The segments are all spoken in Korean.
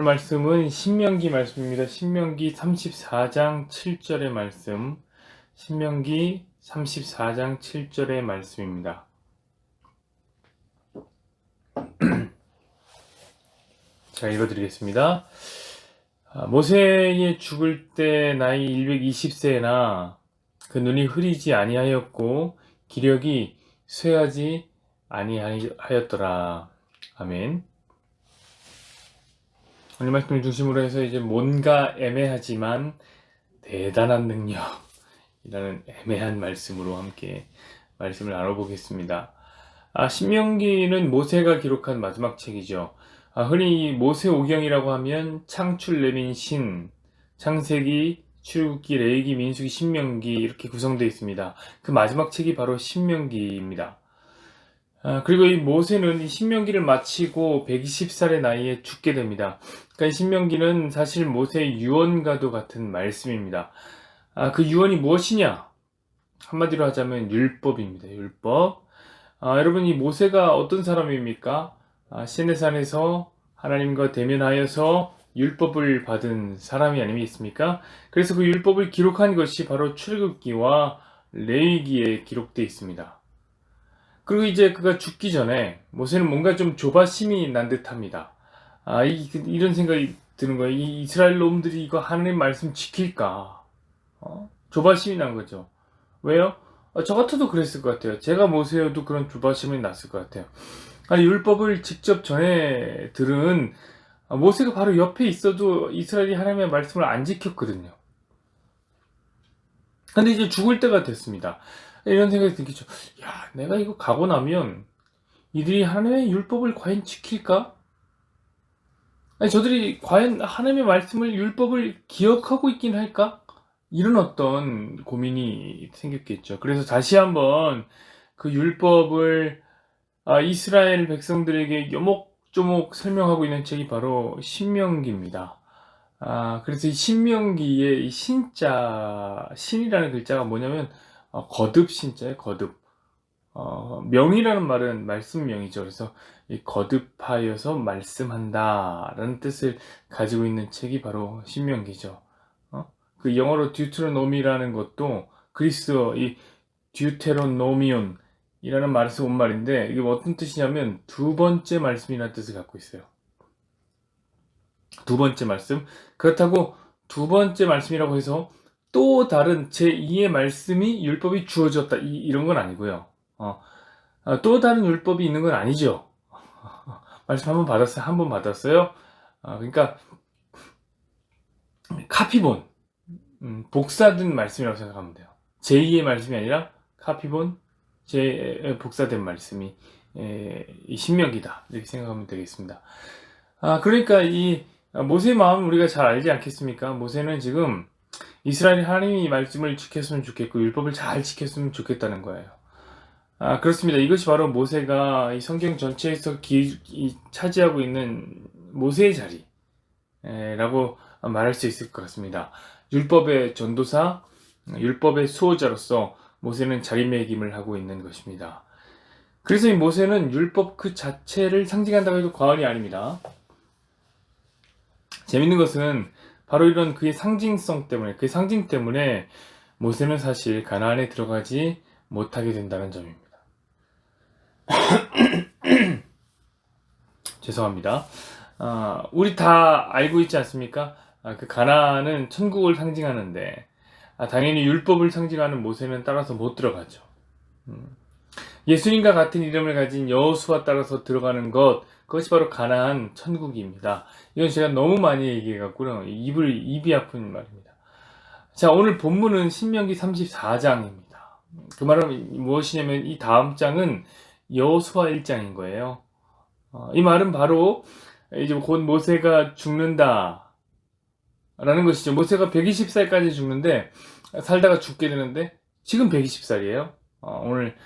말씀은 신명기 말씀입니다. 신명기 34장 7절의 말씀. 신명기 34장 7절의 말씀입니다. 자, 읽어드리겠습니다. 모세의 죽을 때 나이 120세나 그 눈이 흐리지 아니하였고 기력이 쇠하지 아니하였더라. 아멘. 오늘 말씀을 중심으로 해서 이제 뭔가 애매하지만 대단한 능력이라는 애매한 말씀으로 함께 말씀을 나눠보겠습니다. 신명기는 모세가 기록한 마지막 책이죠. 흔히 모세오경이라고 하면 창출, 레민, 신, 창세기, 출애굽기, 레위기, 민수기, 신명기 이렇게 구성되어 있습니다. 그 마지막 책이 바로 신명기입니다. 그리고 이 모세는 이 신명기를 마치고 120살의 나이에 죽게 됩니다. 그러니까 이 신명기는 사실 모세의 유언과도 같은 말씀입니다. 그 유언이 무엇이냐? 한마디로 하자면 율법입니다. 율법. 여러분, 이 모세가 어떤 사람입니까? 시내산에서 하나님과 대면하여서 율법을 받은 사람이 아니겠습니까? 그래서 그 율법을 기록한 것이 바로 출애굽기와 레위기에 기록되어 있습니다. 그리고 이제 그가 죽기 전에 모세는 뭔가 좀 조바심이 난 듯합니다. 이런 생각이 드는 거예요. 이 이스라엘 놈들이 이거 하나님 말씀 지킬까? 조바심이 난 거죠. 왜요? 저 같아도 그랬을 것 같아요. 제가 모세여도 그런 조바심이 났을 것 같아요. 율법을 직접 전해 들은 모세가 바로 옆에 있어도 이스라엘이 하나님의 말씀을 안 지켰거든요. 근데 이제 죽을 때가 됐습니다. 이런 생각이 들겠죠. 야, 내가 이거 가고 나면 이들이 하나님의 율법을 과연 지킬까? 저들이 과연 하나님의 말씀을, 율법을 기억하고 있긴 할까? 이런 어떤 고민이 생겼겠죠. 그래서 다시 한번 그 율법을 이스라엘 백성들에게 요목조목 설명하고 있는 책이 바로 신명기입니다. 그래서 이 신명기의 이 신이라는 글자가 뭐냐면 거듭 신자예요. 거듭. 명이라는 말은 말씀명이죠. 그래서 이 거듭하여서 말씀한다라는 뜻을 가지고 있는 책이 바로 신명기죠. 그 영어로 듀트로노미라는 것도 그리스어 이 듀테로노미온 이라는 말에서 온 말인데, 이게 어떤 뜻이냐면 두 번째 말씀이라는 뜻을 갖고 있어요. 두 번째 말씀. 그렇다고 두 번째 말씀이라고 해서 또 다른 제2의 말씀이 율법이 주어졌다 이런 건 아니고요. 또 다른 율법이 있는 건 아니죠. 말씀 한 번 받았어요. 그러니까 카피본, 복사된 말씀이라고 생각하면 돼요. 제2의 말씀이 아니라 카피본, 복사된 말씀이 이 신명기다 이렇게 생각하면 되겠습니다. 그러니까 이 모세의 마음을 우리가 잘 알지 않겠습니까? 모세는 지금 이스라엘이 하나님의 말씀을 지켰으면 좋겠고 율법을 잘 지켰으면 좋겠다는 거예요. 그렇습니다. 이것이 바로 모세가 이 성경 전체에서 차지하고 있는 모세의 자리라고 말할 수 있을 것 같습니다. 율법의 전도사, 율법의 수호자로서 모세는 자리매김을 하고 있는 것입니다. 그래서 이 모세는 율법 그 자체를 상징한다고 해도 과언이 아닙니다. 재밌는 것은 바로 이런 그의 상징성 때문에, 그의 상징 때문에 모세는 사실 가나안에 들어가지 못하게 된다는 점입니다. 죄송합니다. 우리 다 알고 있지 않습니까? 그 가나안은 천국을 상징하는데 당연히 율법을 상징하는 모세는 따라서 못 들어가죠. 예수님과 같은 이름을 가진 여호수아 따라서 들어가는 그것이 바로 가나안 천국입니다. 이건 제가 너무 많이 얘기해갖고요. 입이 아픈 말입니다. 자, 오늘 본문은 신명기 34장입니다. 그 말은 무엇이냐면 이 다음 장은 여호수아 1장인 거예요. 이 말은 바로 이제 곧 모세가 죽는다 라는 것이죠. 모세가 120살까지 죽는데 살다가 죽게 되는데 지금 120살이에요. 오늘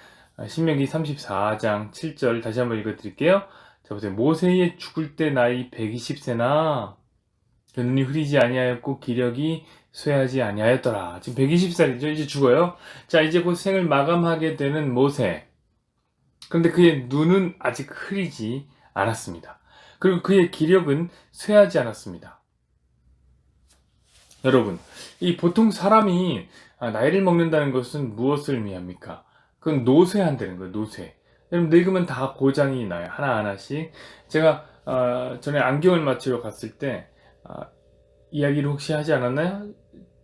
신명기 34장 7절 다시 한번 읽어드릴게요. 자, 보세요. 모세의 죽을 때 나이 120세나 그 눈이 흐리지 아니하였고 기력이 쇠하지 아니하였더라. 지금 120살이죠. 이제 죽어요. 자, 이제 곧 생을 마감하게 되는 모세. 그런데 그의 눈은 아직 흐리지 않았습니다. 그리고 그의 기력은 쇠하지 않았습니다. 여러분, 이 보통 사람이 나이를 먹는다는 것은 무엇을 의미합니까? 그건 노쇠한다는 거예요, 노쇠. 여러분, 늙으면 다 고장이 나요, 하나하나씩. 제가 전에 안경을 맞추러 갔을 때 이야기를 혹시 하지 않았나요?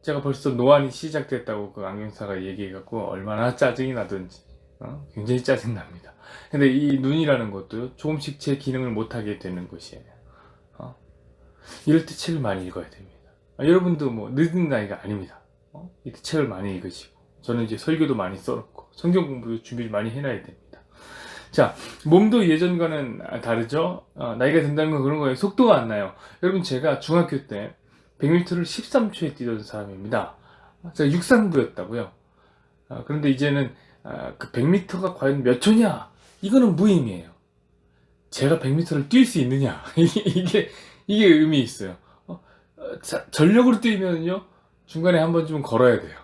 제가 벌써 노안이 시작됐다고 그 안경사가 얘기해갖고 얼마나 짜증이 나든지 굉장히 짜증납니다. 근데 이 눈이라는 것도 조금씩 제 기능을 못하게 되는 것이에요. 이럴 때 책을 많이 읽어야 됩니다. 여러분도 뭐 늦은 나이가 아닙니다. 이때 책을 많이 읽으시고, 저는 이제 설교도 많이 써놓고 성경 공부도 준비를 많이 해놔야 됩니다. 자, 몸도 예전과는 다르죠. 나이가 든다는 건 그런 거예요. 속도가 안 나요. 여러분, 제가 중학교 때 100m를 13초에 뛰던 사람입니다. 제가 육상부였다고요. 그런데 이제는 그 100m가 과연 몇 초냐? 이거는 무의미해요. 제가 100m를 뛸 수 있느냐? 이게 의미 있어요. 전력으로 뛰면요, 중간에 한 번쯤은 걸어야 돼요.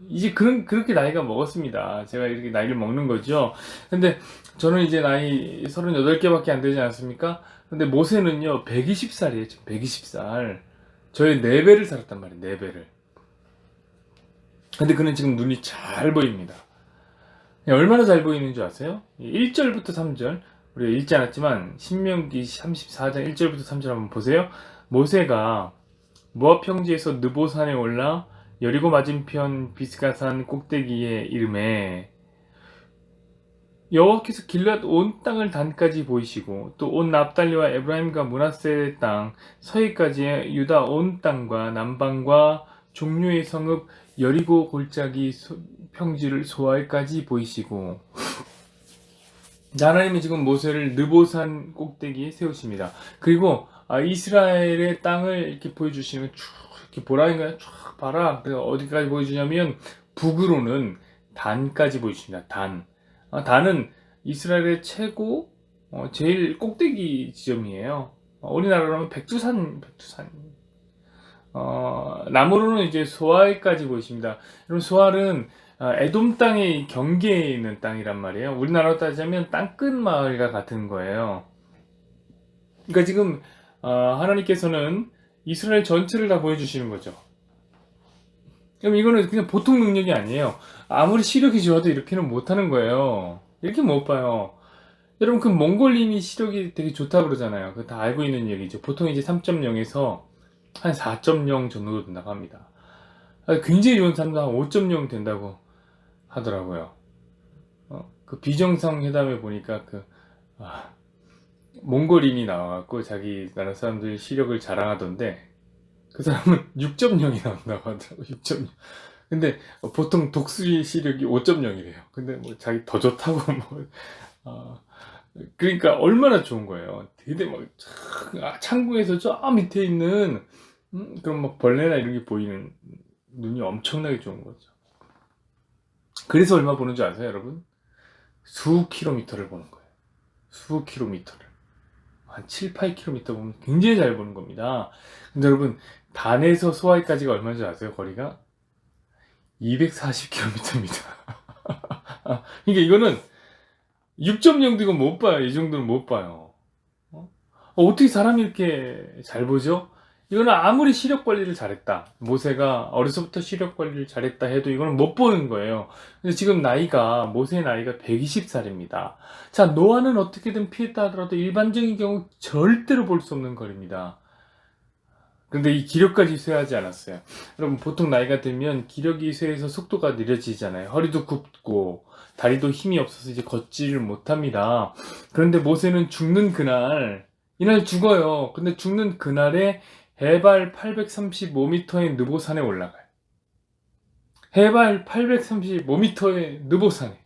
이제 그렇게 나이가 먹었습니다. 제가 이렇게 나이를 먹는 거죠. 근데 저는 이제 나이 38개밖에 안 되지 않습니까? 근데 모세는요, 120살이에요. 지금 120살. 저의 4배를 살았단 말이에요, 4배를. 근데 그는 지금 눈이 잘 보입니다. 얼마나 잘 보이는 줄 아세요? 1절부터 3절. 우리가 읽지 않았지만, 신명기 34장 1절부터 3절 한번 보세요. 모세가 모압 평지에서 느보산에 올라 여리고 맞은편 비스가산 꼭대기에 이름에 여호와께서 길앗 온 땅을 단까지 보이시고 또 온 납달리와 에브라임과 므낫세 땅 서해까지의 유다 온 땅과 남방과 종류의 성읍 여리고 골짜기 평지를 소알까지 보이시고 하나님은 지금 모세를 느보산 꼭대기에 세우십니다. 그리고 이스라엘의 땅을 이렇게 보여주시면 쭉 이렇게 보라니까요. 쭉 봐라. 그래서 어디까지 보여주냐면 북으로는 단까지 보여주십니다. 단. 단은 이스라엘의 최고 제일 꼭대기 지점이에요. 우리나라로 하면 백두산. 남으로는 이제 소알까지 보이십니다. 여러분, 소알은 에돔 땅의 경계에 있는 땅이란 말이에요. 우리나라로 따지자면 땅끝 마을과 같은 거예요. 그러니까 지금 하나님께서는 이스라엘 전체를 다 보여주시는 거죠. 그럼 이거는 그냥 보통 능력이 아니에요. 아무리 시력이 좋아도 이렇게는 못하는 거예요. 이렇게 못 봐요. 여러분, 그 몽골님이 시력이 되게 좋다 그러잖아요. 그거 다 알고 있는 얘기죠. 보통 이제 3.0에서 한 4.0 정도 된다고 합니다. 굉장히 좋은 사람도 한 5.0 된다고 하더라고요. 그 비정상 회담에 보니까 몽골인이 나와갖고 자기 나라 사람들 시력을 자랑하던데 그 사람은 6.0이 나온다고 하더라고. 6.0. 근데 보통 독수리 시력이 5.0이래요. 근데 뭐 자기 더 좋다고 그러니까 얼마나 좋은 거예요. 되게 막 창궁에서 저 밑에 있는 그런 막 벌레나 이런 게 보이는 눈이 엄청나게 좋은 거죠. 그래서 얼마 보는 줄 아세요, 여러분? 수 킬로미터를 보는 거예요. 수 킬로미터를. 한 7, 8km 보면 굉장히 잘 보는 겁니다. 근데 여러분, 단에서 소알까지가 얼마인지 아세요? 거리가? 240km입니다. 그러니까 이거는 6.0도 이거 못 봐요. 이 정도는 못 봐요. 어떻게 사람이 이렇게 잘 보죠? 이거는 아무리 시력 관리를 잘했다. 모세가 어려서부터 시력 관리를 잘했다 해도 이거는 못 보는 거예요. 근데 지금 모세의 나이가 120살입니다. 자, 노아는 어떻게든 피했다 하더라도 일반적인 경우 절대로 볼 수 없는 거리입니다. 근데 이 기력까지 쇠하지 않았어요. 여러분, 보통 나이가 들면 기력이 쇠해서 속도가 느려지잖아요. 허리도 굽고 다리도 힘이 없어서 이제 걷지를 못합니다. 그런데 모세는 죽는 이날 죽어요. 근데 죽는 그날에 해발 835m의 느보산에 올라가요. 해발 835m의 느보산에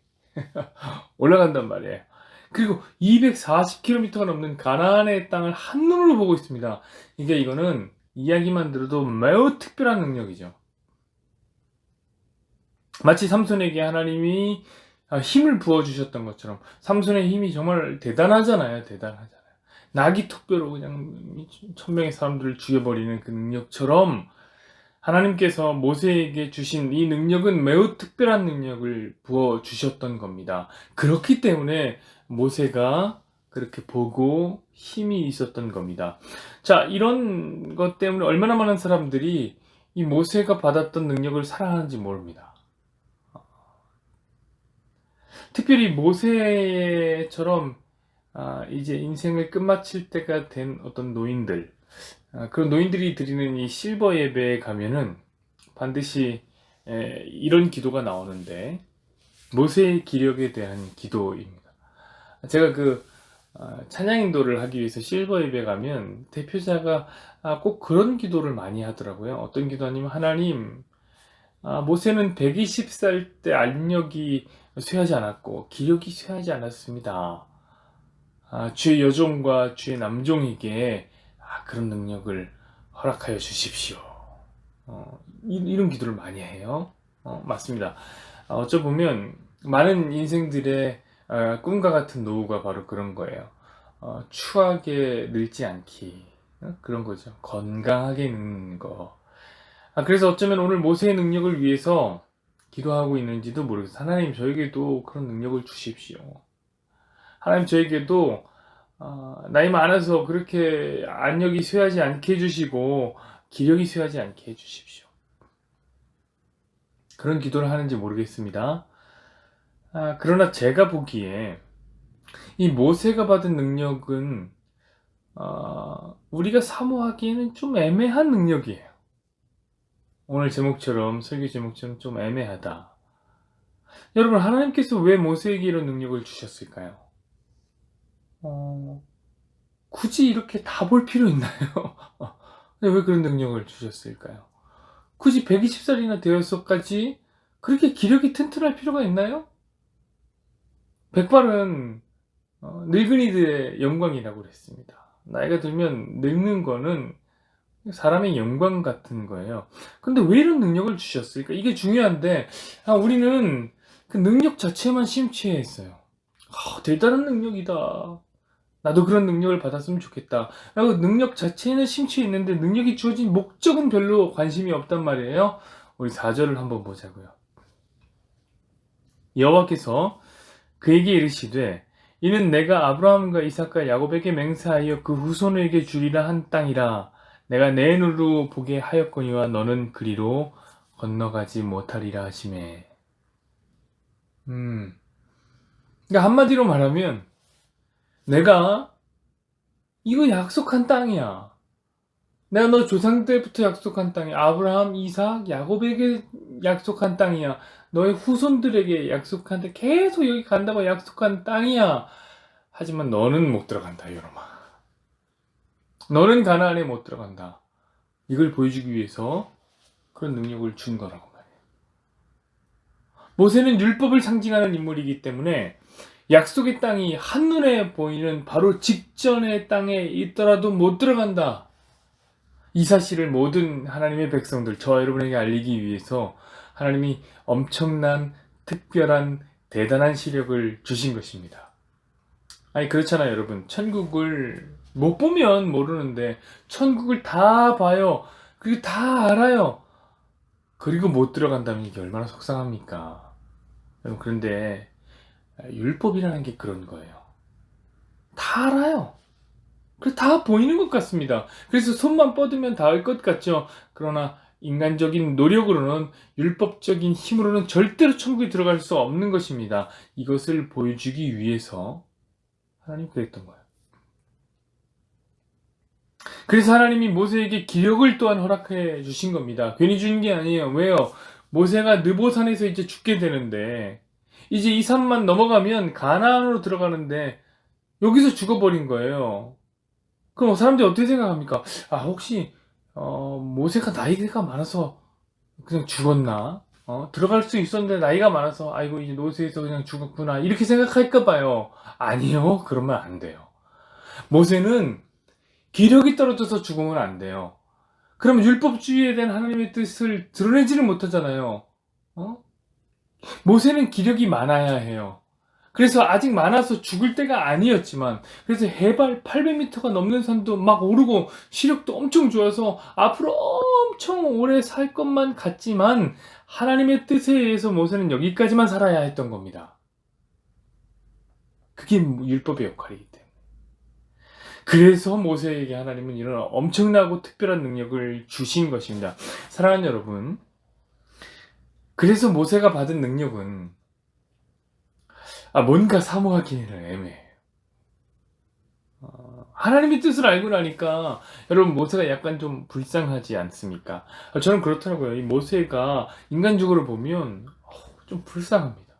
올라간단 말이에요. 그리고 240km가 넘는 가나안의 땅을 한눈으로 보고 있습니다. 이거는 이야기만 들어도 매우 특별한 능력이죠. 마치 삼손에게 하나님이 힘을 부어주셨던 것처럼 삼손의 힘이 정말 대단하잖아요. 낙이 턱뼈로 그냥 1000명의 사람들을 죽여버리는 그 능력처럼 하나님께서 모세에게 주신 이 능력은 매우 특별한 능력을 부어주셨던 겁니다. 그렇기 때문에 모세가 그렇게 보고 힘이 있었던 겁니다. 자, 이런 것 때문에 얼마나 많은 사람들이 이 모세가 받았던 능력을 사랑하는지 모릅니다. 특별히 모세처럼 이제 인생을 끝마칠 때가 된 어떤 노인들, 그런 노인들이 드리는 이 실버 예배에 가면은 반드시 이런 기도가 나오는데, 모세의 기력에 대한 기도입니다. 제가 찬양 인도를 하기 위해서 실버 예배 가면 대표자가 꼭 그런 기도를 많이 하더라고요. 어떤 기도냐면, 하나님, 모세는 120살 때 안력이 쇠하지 않았고 기력이 쇠하지 않았습니다. 주의 여종과 주의 남종에게 그런 능력을 허락하여 주십시오. 이런 기도를 많이 해요. 맞습니다. 어쩌보면 많은 인생들의 꿈과 같은 노후가 바로 그런 거예요. 추하게 늙지 않기, 그런 거죠. 건강하게 늙는 거. 그래서 어쩌면 오늘 모세의 능력을 위해서 기도하고 있는지도 모르겠어요. 하나님, 저에게도 그런 능력을 주십시오. 하나님, 저에게도 나이 많아서 그렇게 안력이 쇠하지 않게 해주시고 기력이 쇠하지 않게 해주십시오. 그런 기도를 하는지 모르겠습니다. 그러나 제가 보기에 이 모세가 받은 능력은 우리가 사모하기에는 좀 애매한 능력이에요. 오늘 제목처럼, 설교 제목처럼 좀 애매하다. 여러분, 하나님께서 왜 모세에게 이런 능력을 주셨을까요? 굳이 이렇게 다 볼 필요 있나요? 왜 그런 능력을 주셨을까요? 굳이 120살이나 되어서까지 그렇게 기력이 튼튼할 필요가 있나요? 백발은 늙은이들의 영광이라고 그랬습니다. 나이가 들면 늙는 거는 사람의 영광 같은 거예요. 근데 왜 이런 능력을 주셨을까? 이게 중요한데, 우리는 그 능력 자체만 심취해 있어요. 대단한 능력이다. 나도 그런 능력을 받았으면 좋겠다. 라고 능력 자체는 심취해 있는데 능력이 주어진 목적은 별로 관심이 없단 말이에요. 우리 4절을 한번 보자고요. 여호와께서 그에게 이르시되, 이는 내가 아브라함과 이삭과 야곱에게 맹세하여 그 후손에게 주리라 한 땅이라. 내가 내 눈으로 보게 하였거니와 너는 그리로 건너가지 못하리라 하시매. 그러니까 한마디로 말하면, 내가 이거 약속한 땅이야. 내가 너 조상 때부터 약속한 땅이야. 아브라함, 이삭, 야곱에게 약속한 땅이야. 너의 후손들에게 약속한 데 계속 여기 간다고 약속한 땅이야. 하지만 너는 못 들어간다, 여러분. 너는 가나안에 못 들어간다. 이걸 보여주기 위해서 그런 능력을 준 거라고 말해요. 모세는 율법을 상징하는 인물이기 때문에 약속의 땅이 한눈에 보이는 바로 직전의 땅에 있더라도 못 들어간다. 이 사실을 모든 하나님의 백성들, 저와 여러분에게 알리기 위해서 하나님이 엄청난 특별한 대단한 시력을 주신 것입니다. 그렇잖아요, 여러분. 천국을 못 보면 모르는데 천국을 다 봐요. 그리고 다 알아요. 그리고 못 들어간다면 이게 얼마나 속상합니까? 여러분, 그런데 율법이라는 게 그런 거예요. 다 알아요. 그래서 다 보이는 것 같습니다. 그래서 손만 뻗으면 닿을 것 같죠. 그러나 인간적인 노력으로는, 율법적인 힘으로는 절대로 천국에 들어갈 수 없는 것입니다. 이것을 보여주기 위해서 하나님이 그랬던 거예요. 그래서 하나님이 모세에게 기력을 또한 허락해 주신 겁니다. 괜히 주는 게 아니에요. 왜요? 모세가 느보산에서 이제 죽게 되는데, 이제 이 산만 넘어가면 가나안으로 들어가는데 여기서 죽어버린 거예요. 그럼 사람들이 어떻게 생각합니까? 혹시 모세가 나이가 많아서 그냥 죽었나? 들어갈 수 있었는데 나이가 많아서 아이고 이제 노새에서 그냥 죽었구나, 이렇게 생각할까 봐요. 아니요, 그러면 안 돼요. 모세는 기력이 떨어져서 죽으면 안 돼요. 그러면 율법주의에 대한 하나님의 뜻을 드러내지를 못하잖아요. 모세는 기력이 많아야 해요. 그래서 아직 많아서 죽을 때가 아니었지만, 그래서 해발 800m가 넘는 산도 막 오르고 시력도 엄청 좋아서 앞으로 엄청 오래 살 것만 같지만 하나님의 뜻에 의해서 모세는 여기까지만 살아야 했던 겁니다. 그게 율법의 역할이기 때문에. 그래서 모세에게 하나님은 이런 엄청나고 특별한 능력을 주신 것입니다. 사랑하는 여러분, 그래서 모세가 받은 능력은 뭔가 사모하기에는 애매해요. 하나님의 뜻을 알고 나니까 여러분 모세가 약간 좀 불쌍하지 않습니까? 저는 그렇더라고요. 이 모세가 인간적으로 보면 좀 불쌍합니다.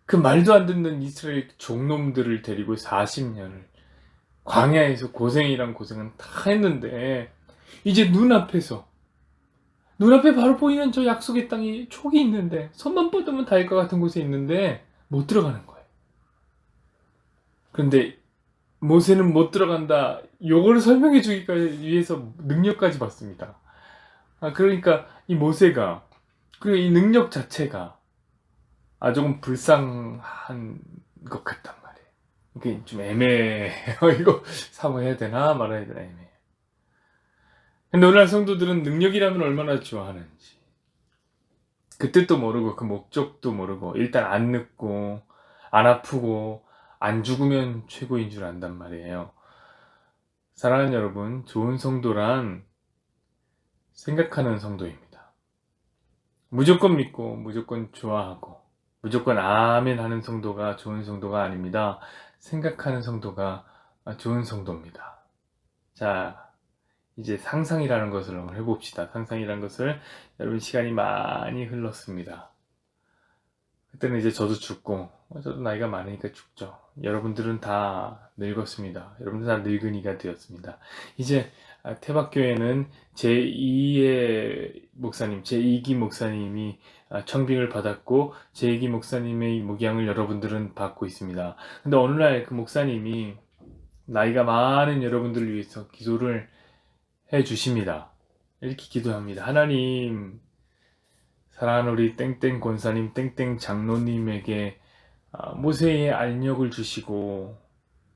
그 말도 안 듣는 이스라엘 종놈들을 데리고 40년을 광야에서 고생이란 고생은 다 했는데 이제 눈앞에 바로 보이는 저 약속의 땅이 촉이 있는데 손만 뻗으면 닿을 것 같은 곳에 있는데 못 들어가는 거예요. 그런데 모세는 못 들어간다. 요거를 설명해 주기 위해서 능력까지 받습니다. 그러니까 이 모세가 그리고 이 능력 자체가 조금 불쌍한 것 같단 말이에요. 이게 좀 애매해요. 이거 사모해야 되나 말아야 되나 애매해요. 근데 오늘날 성도들은 능력이라면 얼마나 좋아하는지 그 뜻도 모르고 그 목적도 모르고 일단 안 늙고 안 아프고 안 죽으면 최고인 줄 안단 말이에요. 사랑하는 여러분, 좋은 성도란 생각하는 성도입니다. 무조건 믿고 무조건 좋아하고 무조건 아멘 하는 성도가 좋은 성도가 아닙니다. 생각하는 성도가 좋은 성도입니다. 자, 이제 상상이라는 것을 한번 해봅시다. 상상이라는 것을 여러분 시간이 많이 흘렀습니다. 그때는 이제 저도 죽고 저도 나이가 많으니까 죽죠. 여러분들은 다 늙었습니다. 여러분들 다 늙은이가 되었습니다. 이제 태박교회는 제2의 목사님, 제2기 목사님이 청빙을 받았고 제2기 목사님의 목양을 여러분들은 받고 있습니다. 근데 어느 날 그 목사님이 나이가 많은 여러분들을 위해서 기도를 해 주십니다. 이렇게 기도합니다. 하나님, 사랑하는 우리 땡땡 권사님, 땡땡 장로님에게 모세의 알력을 주시고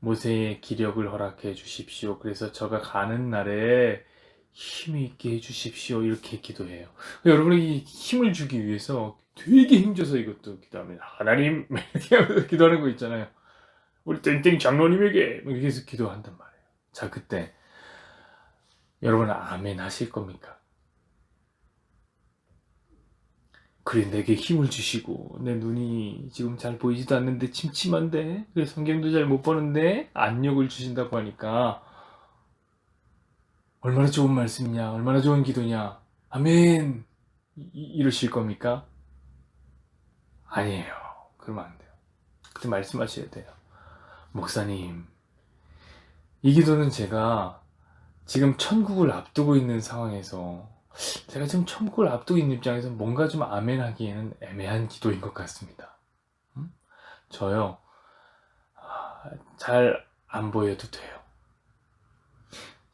모세의 기력을 허락해 주십시오. 그래서 저가 가는 날에 힘이 있게 해 주십시오. 이렇게 기도해요. 여러분에게 힘을 주기 위해서 되게 힘줘서 이것도 기도합니다. 하나님 이렇게 하면서 기도하는 거 있잖아요. 우리 땡땡 장로님에게 이렇게 해서 기도한단 말이에요. 자, 그때 여러분 아멘 하실 겁니까? 그래, 내게 힘을 주시고 내 눈이 지금 잘 보이지도 않는데 침침한데 그래, 성경도 잘 못 보는데 안력을 주신다고 하니까 얼마나 좋은 말씀이냐, 얼마나 좋은 기도냐, 아멘 이러실 겁니까? 아니에요. 그러면 안 돼요. 그때 말씀하셔야 돼요. 목사님, 이 기도는 제가 지금 천국을 앞두고 있는 상황에서 제가 지금 천국을 앞두고 있는 입장에서 뭔가 좀 아멘 하기에는 애매한 기도인 것 같습니다. 저요, 잘 안 보여도 돼요.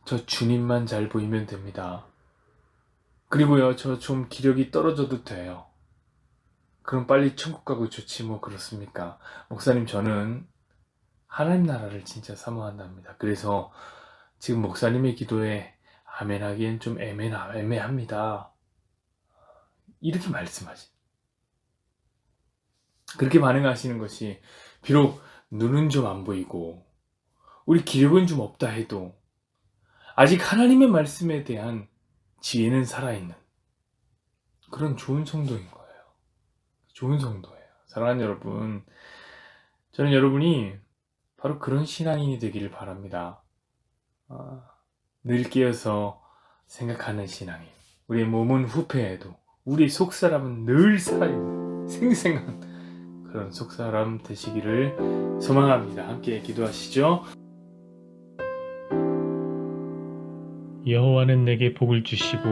저 주님만 잘 보이면 됩니다. 그리고요, 저 좀 기력이 떨어져도 돼요. 그럼 빨리 천국 가고 좋지 뭐 그렇습니까? 목사님, 저는 하나님 나라를 진짜 사모한답니다. 그래서 지금 목사님의 기도에 아멘 하기엔 좀 애매합니다. 이렇게 말씀하시. 그렇게 반응하시는 것이 비록 눈은 좀 안 보이고 우리 기력은 좀 없다 해도 아직 하나님의 말씀에 대한 지혜는 살아있는 그런 좋은 성도인 거예요. 좋은 성도예요. 사랑하는 여러분, 저는 여러분이 바로 그런 신앙인이 되기를 바랍니다. 늘 깨어서 생각하는 신앙인. 우리의 몸은 후패해도 우리 속사람은 늘 살아있는 생생한 그런 속사람 되시기를 소망합니다. 함께 기도하시죠. 여호와는 내게 복을 주시고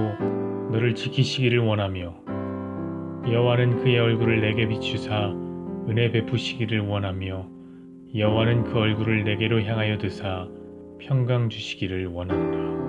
너를 지키시기를 원하며 여호와는 그의 얼굴을 내게 비추사 은혜 베푸시기를 원하며 여호와는 그 얼굴을 내게로 향하여 드사 평강 주시기를 원한다.